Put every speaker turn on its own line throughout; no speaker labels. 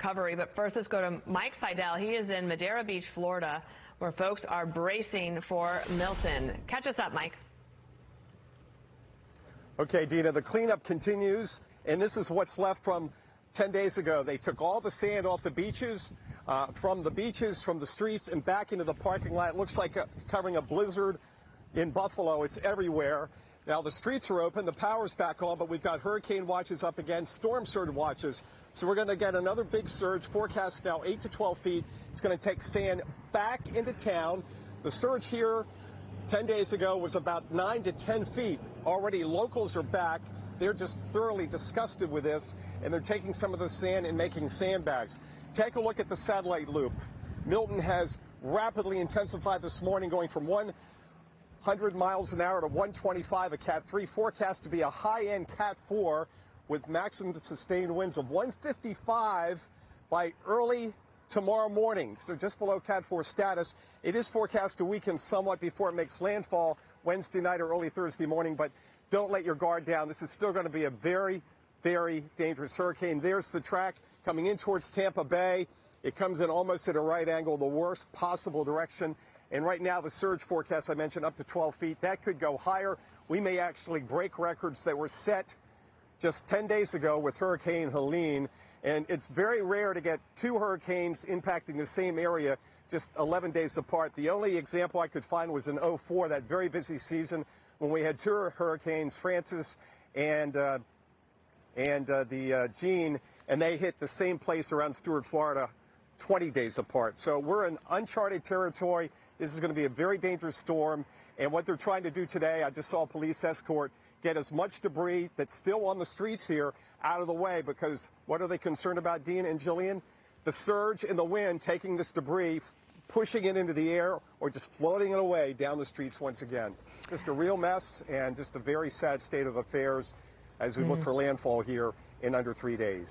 recovery. But first, let's go to Mike Seidel. He is in Madeira Beach, Florida, where folks are bracing for Milton. Catch us up, Mike.
Okay, Dina, the cleanup continues, and this is what's left from 10 days ago. They took all the sand off the beaches, from the streets, and back into the parking lot. It looks like covering a blizzard in Buffalo. It's everywhere. Now, the streets are open, the power's back on, but we've got hurricane watches up again, storm surge watches. So we're going to get another big surge, forecast now 8 to 12 feet. It's going to take sand back into town. The surge here 10 days ago was about 9 to 10 feet. Already locals are back. They're just thoroughly disgusted with this, and they're taking some of the sand and making sandbags. Take a look at the satellite loop. Milton has rapidly intensified this morning, going from 100 miles an hour to 125, a Cat 3, forecast to be a high-end Cat 4 with maximum sustained winds of 155 by early tomorrow morning. So just below Cat 4 status. It is forecast to weaken somewhat before it makes landfall Wednesday night or early Thursday morning, but don't let your guard down. This is still going to be a very, very dangerous hurricane. There's the track coming in towards Tampa Bay. It comes in almost at a right angle, the worst possible direction. And right now, the surge forecast I mentioned up to 12 feet. That could go higher. We may actually break records that were set just 10 days ago with Hurricane Helene. And it's very rare to get two hurricanes impacting the same area just 11 days apart. The only example I could find was in 2004, that very busy season, when we had two hurricanes, Francis and the Jean, and they hit the same place around Stuart, Florida, 20 days apart. So we're in uncharted territory. This is going to be a very dangerous storm. And what they're trying to do today, I just saw a police escort get as much debris that's still on the streets here out of the way, because what are they concerned about, Dean and Jillian? The surge and the wind taking this debris, pushing it into the air, or just floating it away down the streets once again. Just a real mess, and just a very sad state of affairs as we look for landfall here in under 3 days.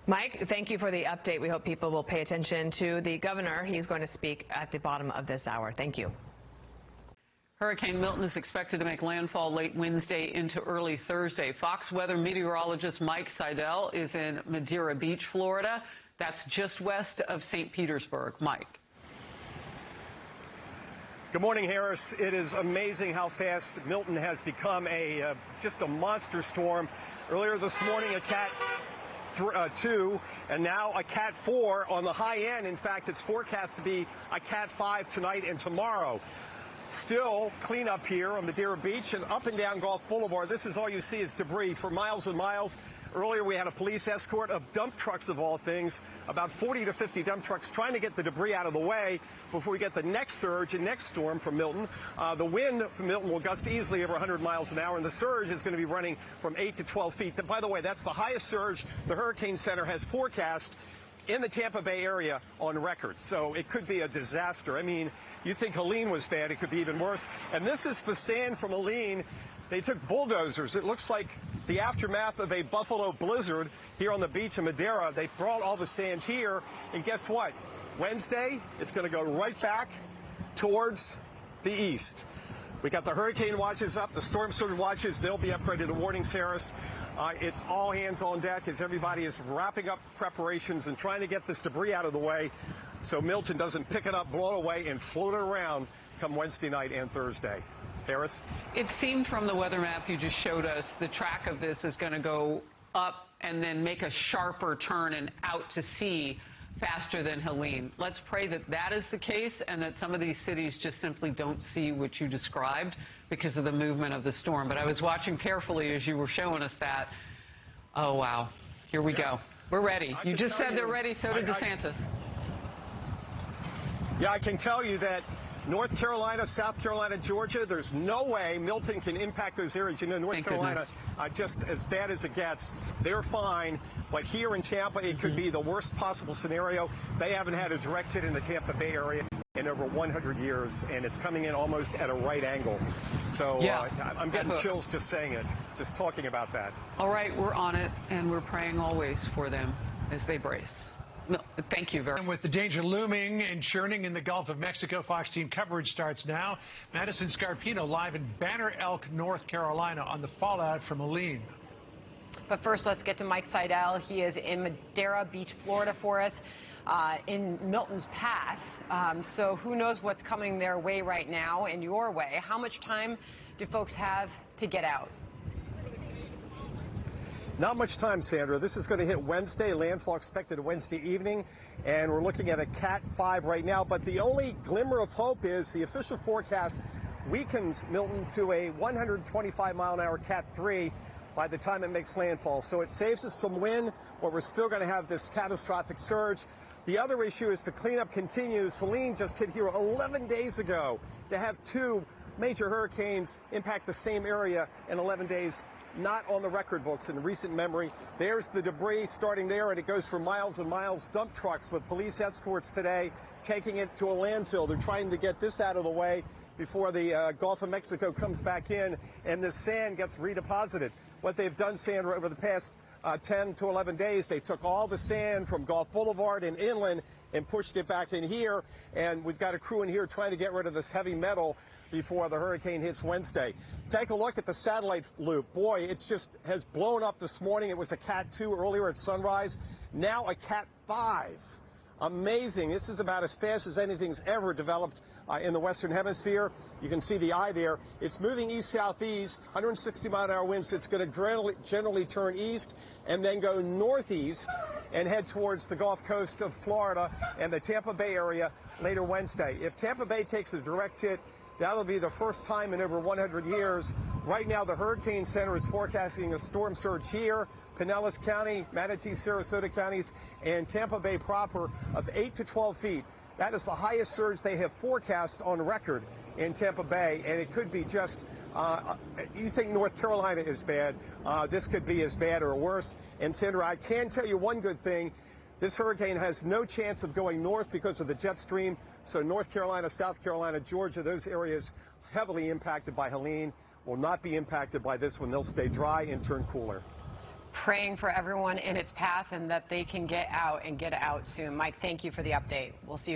Mike, thank you for the update. We hope people will pay attention to the governor. He's going to speak at the bottom of this hour. Thank you.
Hurricane Milton is expected to make landfall late Wednesday into early Thursday. Fox weather meteorologist Mike Seidel is in Madeira Beach, Florida. That's just west of St. Petersburg. Mike.
Good morning, Harris. It is amazing how fast Milton has become just a monster storm. Earlier this morning, a Cat 2, and now a Cat 4 on the high end. In fact, it's forecast to be a Cat 5 tonight and tomorrow. Still cleanup here on Madeira Beach and up and down Gulf Boulevard. This is all you see is debris for miles and miles. Earlier, we had a police escort of dump trucks, of all things, about 40 to 50 dump trucks trying to get the debris out of the way before we get the next surge and next storm from Milton. The wind from Milton will gust easily over 100 miles an hour, and the surge is going to be running from 8 to 12 feet. By the way, that's the highest surge the Hurricane Center has forecast in the Tampa Bay area on record. So it could be a disaster. I mean, you think Helene was bad, it could be even worse. And this is the sand from Helene. They took bulldozers. It looks like the aftermath of a Buffalo blizzard here on the beach in Madeira. They brought all the sand here, and guess what? Wednesday, it's going to go right back towards the east. We got the hurricane watches up, the storm surge watches. They'll be upgraded to warnings, Harris. It's all hands on deck as everybody is wrapping up preparations and trying to get this debris out of the way so Milton doesn't pick it up, blow it away, and float it around come Wednesday night and Thursday. Harris? It
seemed from the weather map you just showed us, the track of this is going to go up and then make a sharper turn and out to sea faster than Helene. Let's pray that that is the case and that some of these cities just simply don't see what you described because of the movement of the storm. But I was watching carefully as you were showing us that. Oh, wow. Here we go. We're ready. You just said they're ready, so did DeSantis.
Yeah, I can tell you that North Carolina, South Carolina, Georgia, there's no way Milton can impact those areas. You know, North Carolina, just as bad as it gets. They're fine. But here in Tampa, it could be the worst possible scenario. They haven't had a direct hit in the Tampa Bay area in over 100 years, and it's coming in almost at a right angle. So yeah, I'm getting chills just saying it, just talking about that.
All right, we're on it, and we're praying always for them as they brace. No, thank you very much.
And with the danger looming and churning in the Gulf of Mexico, Fox team coverage starts now. Madison Scarpino live in Banner Elk, North Carolina on the fallout from Helene.
But first, let's get to Mike Seidel. He is in Madeira Beach, Florida for us, in Milton's path. So who knows what's coming their way right now and your way. How much time do folks have to get out?
Not much time, Sandra. This is going to hit Wednesday. Landfall expected Wednesday evening, and we're looking at a Cat 5 right now. But the only glimmer of hope is the official forecast weakens Milton to a 125-mile-an-hour Cat 3 by the time it makes landfall. So it saves us some wind, but we're still going to have this catastrophic surge. The other issue is the cleanup continues. Helene just hit here 11 days ago. To have two major hurricanes impact the same area in 11 days, not on the record books in recent memory. There's the debris starting there, and it goes for miles and miles. Dump trucks with police escorts today taking it to a landfill. They're trying to get this out of the way before the Gulf of Mexico comes back in and the sand gets redeposited. What they've done, Sandra, over the past 10 to 11 days, they took all the sand from Gulf Boulevard and inland and pushed it back in here, and we've got a crew in here trying to get rid of this heavy metal before the hurricane hits Wednesday. Take a look at the satellite loop. Boy, it just has blown up this morning. It was a Cat 2 earlier at sunrise. Now a Cat 5. Amazing. This is about as fast as anything's ever developed in the Western Hemisphere. You can see the eye there. It's moving east-southeast, 160-mile-an-hour winds. It's going to generally turn east and then go northeast and head towards the Gulf Coast of Florida and the Tampa Bay area later Wednesday. If Tampa Bay takes a direct hit, that'll be the first time in over 100 years. Right now, the Hurricane Center is forecasting a storm surge here, Pinellas County, Manatee, Sarasota counties, and Tampa Bay proper of 8 to 12 feet. That is the highest surge they have forecast on record in Tampa Bay, and it could be just, you think North Carolina is bad, this could be as bad or worse. And Sandra, I can tell you one good thing. This hurricane has no chance of going north because of the jet stream. So North Carolina, South Carolina, Georgia, those areas heavily impacted by Helene will not be impacted by this one. They'll stay dry and turn cooler.
Praying for everyone in its path and that they can get out and get out soon. Mike, thank you for the update. We'll see you.